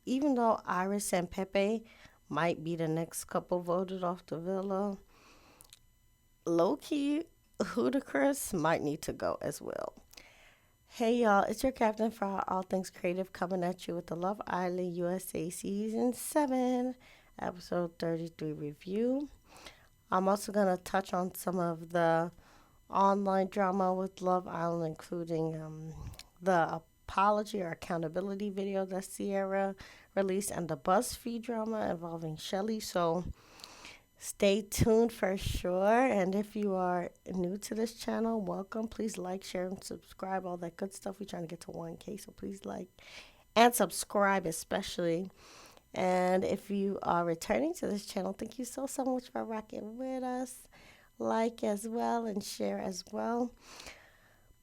even though Iris and Pepe might be the next couple voted off the villa, low key, Ludacris might need to go as well. Hey y'all, it's your captain for All Things Creative coming at you with the Love Island USA Season 7, Episode 33 review. I'm also going to touch on some of the online drama with Love Island, including the apology or accountability video that Sierra released and the Buzzfeed drama involving Shelly. So stay tuned for sure. And if you are new to this channel, welcome. Please like, share, and subscribe. All that good stuff. We're trying to get to 1K, so please like and subscribe, especially. And if you are returning to this channel, thank you so much for rocking with us. Like as well and share as well.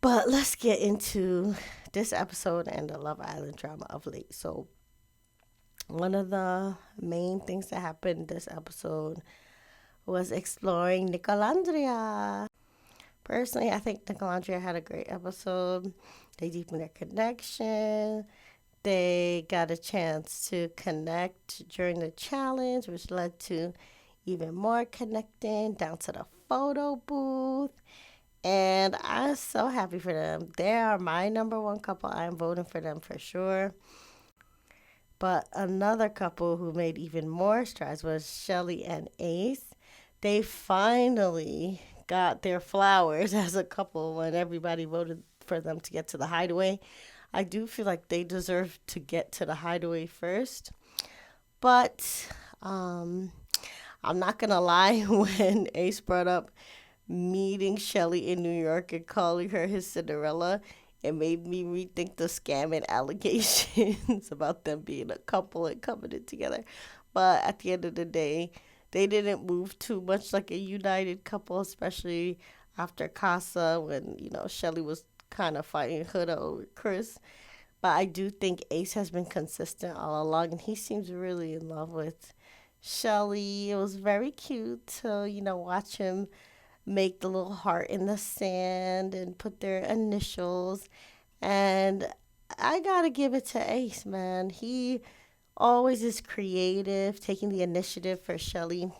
But let's get into this episode and the Love Island drama of late. So, one of the main things that happened this episode was exploring NicOlandria. Personally, I think NicOlandria had a great episode. They deepened their connection. They got a chance to connect during the challenge, which led to even more connecting down to the photo booth. And I'm so happy for them. They are my number one couple. I'm voting for them for sure. But another couple who made even more strides was Shelly and Ace. They finally got their flowers as a couple when everybody voted for them to get to the hideaway. I do feel like they deserve to get to the hideaway first. But I'm not going to lie, when Ace brought up meeting Shelly in New York and calling her his Cinderella, it made me rethink the scamming allegations about them being a couple and coming in together. But at the end of the day, they didn't move too much like a united couple, especially after Casa when, Shelly was kind of fighting Huda over Chris. But I do think Ace has been consistent all along, and he seems really in love with Shelly. It was very cute to, watch him make the little heart in the sand and put their initials. And I gotta give it to Ace, man. He always is creative, taking the initiative for Shelly.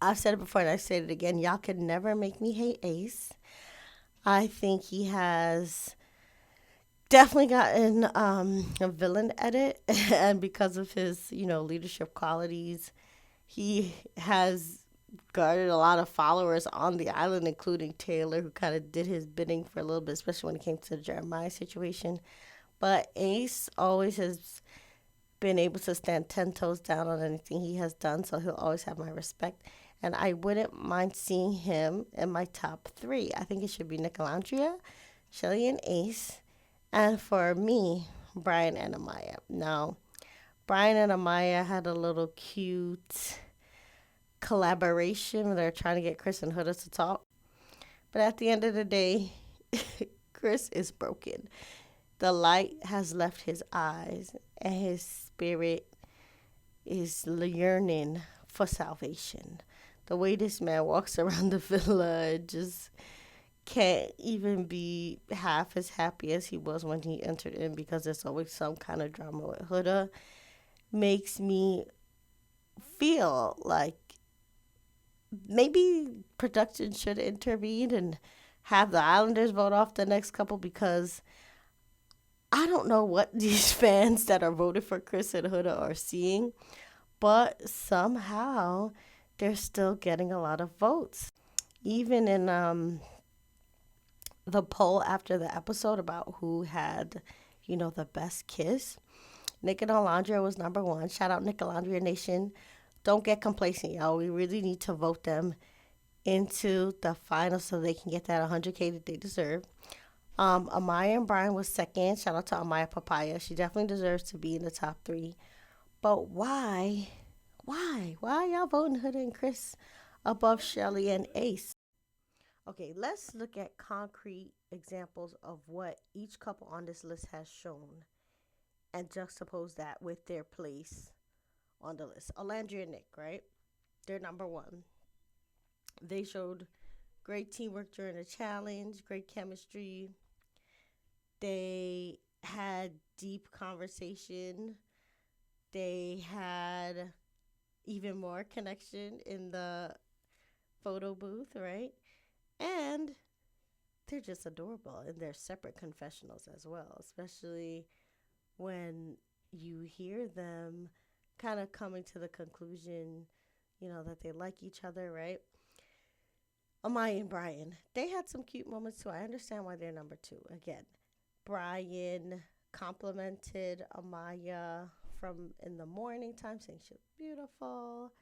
I've said it before and I say it again. Y'all can never make me hate Ace. I think he has definitely gotten a villain edit, and because of his, leadership qualities, he has garnered a lot of followers on the island, including Taylor, who kind of did his bidding for a little bit, especially when it came to the Jeremiah situation. But Ace always has been able to stand 10 toes down on anything he has done, so he'll always have my respect. And I wouldn't mind seeing him in my top three. I think it should be NicOlandria, Shelly, and Ace. And for me, Brian and Amaya. Now, Brian and Amaya had a little cute collaboration where they're trying to get Chris and Huda to talk. But at the end of the day, Chris is broken. The light has left his eyes, and his spirit is yearning for salvation. The way this man walks around the villa just can't even be half as happy as he was when he entered in, because there's always some kind of drama with Huda. Makes me feel like maybe production should intervene and have the Islanders vote off the next couple, because I don't know what these fans that are voting for Chris and Huda are seeing, but somehow they're still getting a lot of votes. Even in the poll after the episode about who had, the best kiss, Nick and Alondra was number one. Shout out NicOlandria Nation. Don't get complacent, y'all. We really need to vote them into the final so they can get that 100K that they deserve. Amaya and Brian was second. Shout out to Amaya Papaya. She definitely deserves to be in the top three. But why? Why y'all voting Huda and Chris above Shelly and Ace? Okay, let's look at concrete examples of what each couple on this list has shown and juxtapose that with their place on the list. Olandria and Nick, right? They're number one. They showed great teamwork during the challenge, great chemistry. They had deep conversation They had even more connection in the photo booth, right? And they're just adorable in their separate confessionals as well, especially when you hear them kind of coming to the conclusion, that they like each other, right? Amaya and Brian, they had some cute moments too. I understand why they're number two. Again, Brian complimented Amaya from in the morning time, saying she looked beautiful.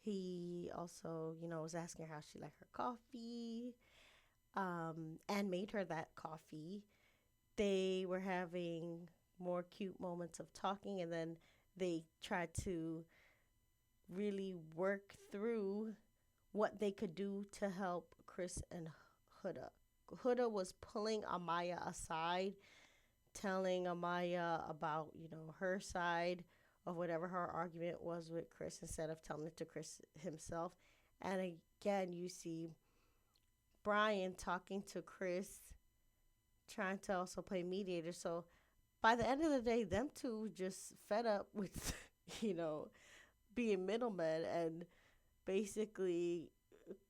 He also, was asking her how she liked her coffee, and made her that coffee. They were having more cute moments of talking, and then they tried to really work through what they could do to help Chris and Huda. Huda was pulling Amaya aside, telling Amaya about, her side of whatever her argument was with Chris instead of telling it to Chris himself. And again, you see Brian talking to Chris, trying to also play mediator. So by the end of the day, them two just fed up with, being middlemen and basically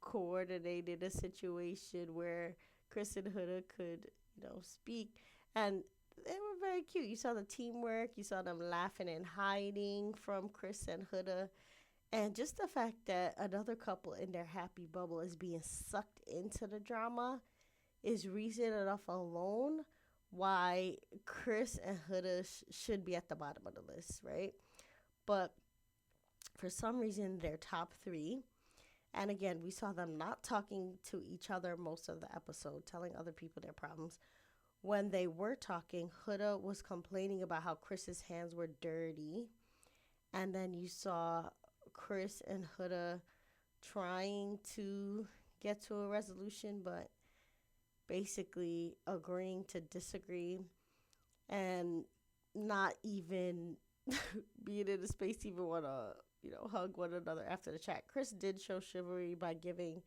coordinated a situation where Chris and Huda could, speak. And they were very cute. You saw the teamwork. You saw them laughing and hiding from Chris and Huda. And just the fact that another couple in their happy bubble is being sucked into the drama is reason enough alone why Chris and Huda should be at the bottom of the list, right? But for some reason, they're top three. And again, we saw them not talking to each other most of the episode, telling other people their problems. When they were talking, Huda was complaining about how Chris's hands were dirty. And then you saw Chris and Huda trying to get to a resolution, but basically agreeing to disagree and not even being in a space to even want to, hug one another after the chat. Chris did show chivalry by giving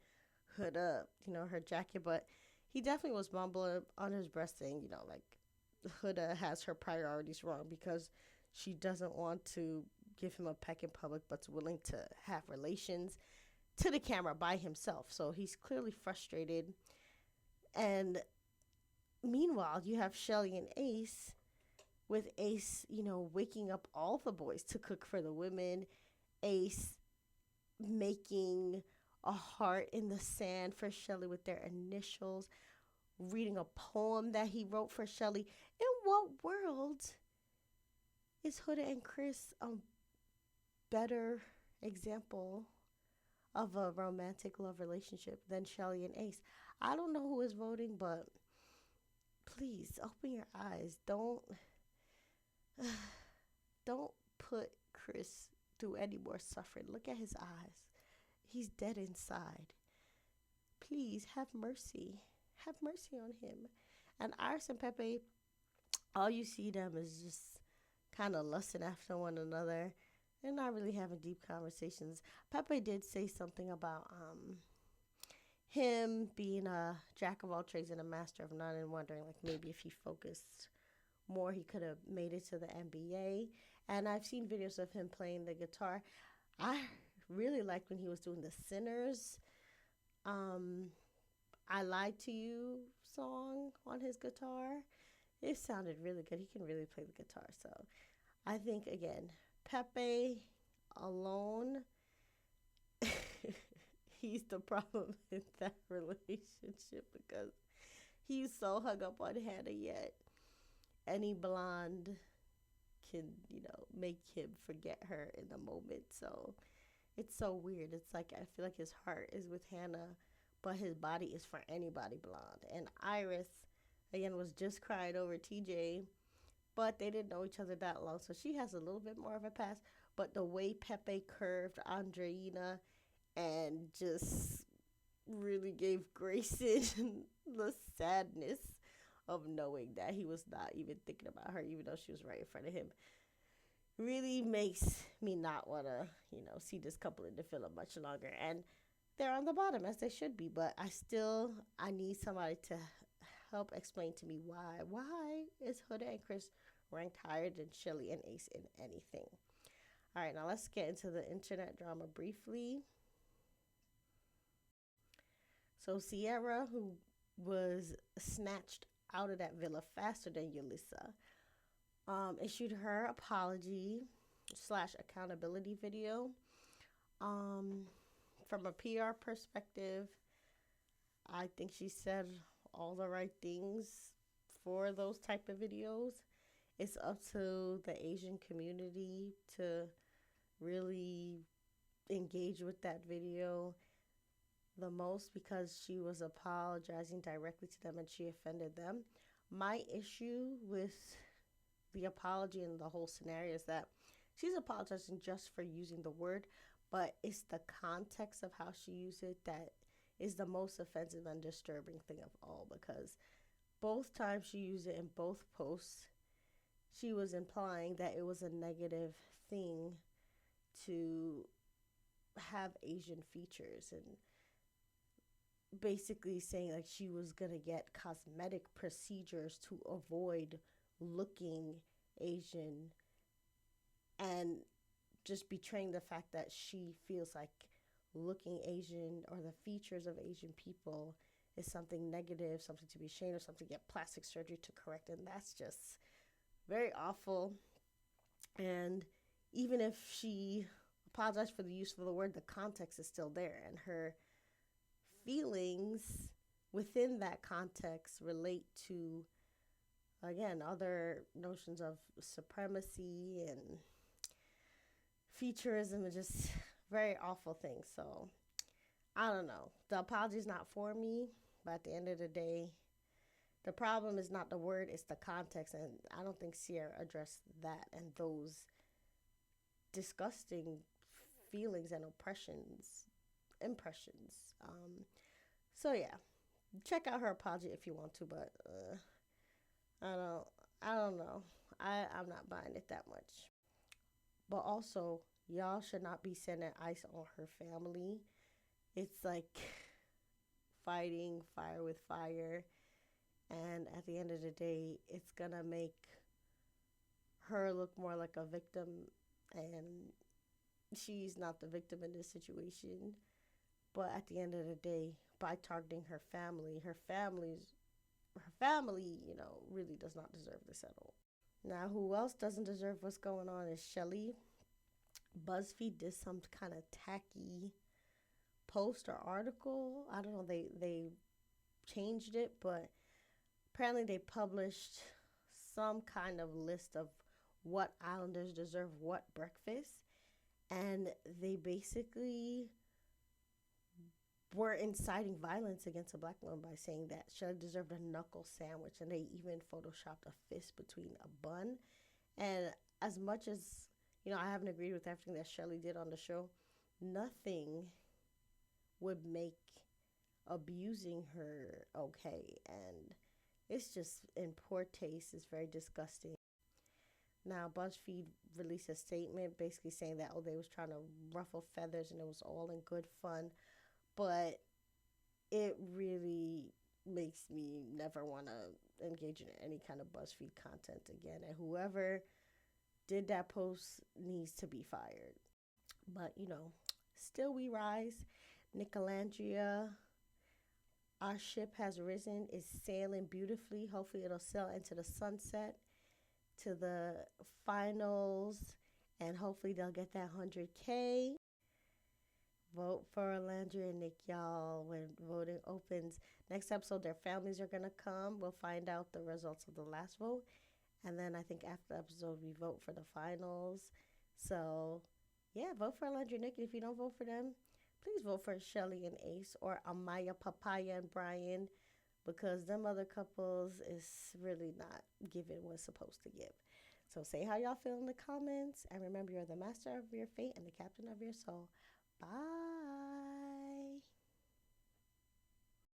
Huda, her jacket, but he definitely was mumbling on his breast saying, like Huda has her priorities wrong because she doesn't want to give him a peck in public, but's willing to have relations to the camera by himself. So he's clearly frustrated. And meanwhile, you have Shelly and Ace, with Ace, waking up all the boys to cook for the women. Ace making a heart in the sand for Shelly with their initials, reading a poem that he wrote for Shelly. In what world is Huda and Chris a better example of a romantic love relationship than Shelly and Ace? I don't know who is voting, but please open your eyes. Don't put Chris through any more suffering. Look at his eyes. He's dead inside. Please have mercy. Have mercy on him. And Iris and Pepe, all you see them is just kind of lusting after one another. They're not really having deep conversations. Pepe did say something about him being a jack of all trades and a master of none, and wondering like maybe if he focused more he could have made it to the NBA. And I've seen videos of him playing the guitar. I really liked when he was doing the Sinners I Lied to You song on his guitar. It sounded really good. He can really play the guitar. So I think, again, Pepe alone, he's the problem in that relationship because he's so hung up on Hannah, yet any blonde can, make him forget her in the moment. So it's so weird. It's like I feel like his heart is with Hannah, but his body is for anybody blonde. And Iris, again, was just crying over TJ, but they didn't know each other that long, so she has a little bit more of a pass. But the way Pepe curved Andreina and just really gave Grayson the sadness of knowing that he was not even thinking about her, even though she was right in front of him, really makes me not want to, see this couple in the film much longer. And they're on the bottom, as they should be, but I need somebody to help explain to me why. Why is Huda and Chris ranked higher than Shelly and Ace in anything? All right, now let's get into the internet drama briefly. So Sierra, who was snatched out of that villa faster than Yulisa, issued her apology slash accountability video. Um, from a PR perspective, I think she said all the right things for those type of videos. It's up to the Asian community to really engage with that video the most because she was apologizing directly to them and she offended them. My issue with the apology and the whole scenario is that she's apologizing just for using the word, but it's the context of how she used it that is the most offensive and disturbing thing of all, because both times she used it in both posts, she was implying that it was a negative thing to have Asian features and basically saying like she was gonna get cosmetic procedures to avoid looking Asian, and just betraying the fact that she feels like looking Asian or the features of Asian people is something negative, something to be ashamed of, something to get plastic surgery to correct. And that's just very awful. And even if she apologized for the use of the word, the context is still there. And her feelings within that context relate to, again, other notions of supremacy and featureism and just very awful things. So I don't know. The apology is not for me, but at the end of the day, the problem is not the word, it's the context. And I don't think Sierra addressed that and those disgusting feelings and impressions. So yeah, check out her apology if you want to, but I don't, I don't know. I'm not buying it that much. But also, y'all should not be sending ice on her family. It's like fighting fire with fire. And at the end of the day, it's going to make her look more like a victim. And she's not the victim in this situation. But at the end of the day, by targeting her family, really does not deserve this at all. Now, who else doesn't deserve what's going on is Shelly. Buzzfeed did some kind of tacky post or article. I don't know, they changed it, but apparently they published some kind of list of what islanders deserve what breakfast, and they basically were inciting violence against a black woman by saying that Shelly deserved a knuckle sandwich, and they even photoshopped a fist between a bun. And as much as I haven't agreed with everything that Shelly did on the show, nothing would make abusing her okay, and it's just in poor taste. It's very disgusting. Now BuzzFeed released a statement basically saying that they was trying to ruffle feathers and it was all in good fun, but it really makes me never want to engage in any kind of BuzzFeed content again, and whoever did that post needs to be fired. But still we rise. NicOlandria, our ship has risen, is sailing beautifully. Hopefully it'll sail into the sunset to the finals, and hopefully they'll get that 100K. Vote for Landry and Nick, y'all, when voting opens. Next episode, their families are going to come. We'll find out the results of the last vote. And then I think after the episode, we vote for the finals. So, yeah, vote for Landry and Nick. And if you don't vote for them, please vote for Shelly and Ace or Amaya, Papaya, and Brian, because them other couples is really not giving what's supposed to give. So say how y'all feel in the comments. And remember, you're the master of your fate and the captain of your soul. Bye.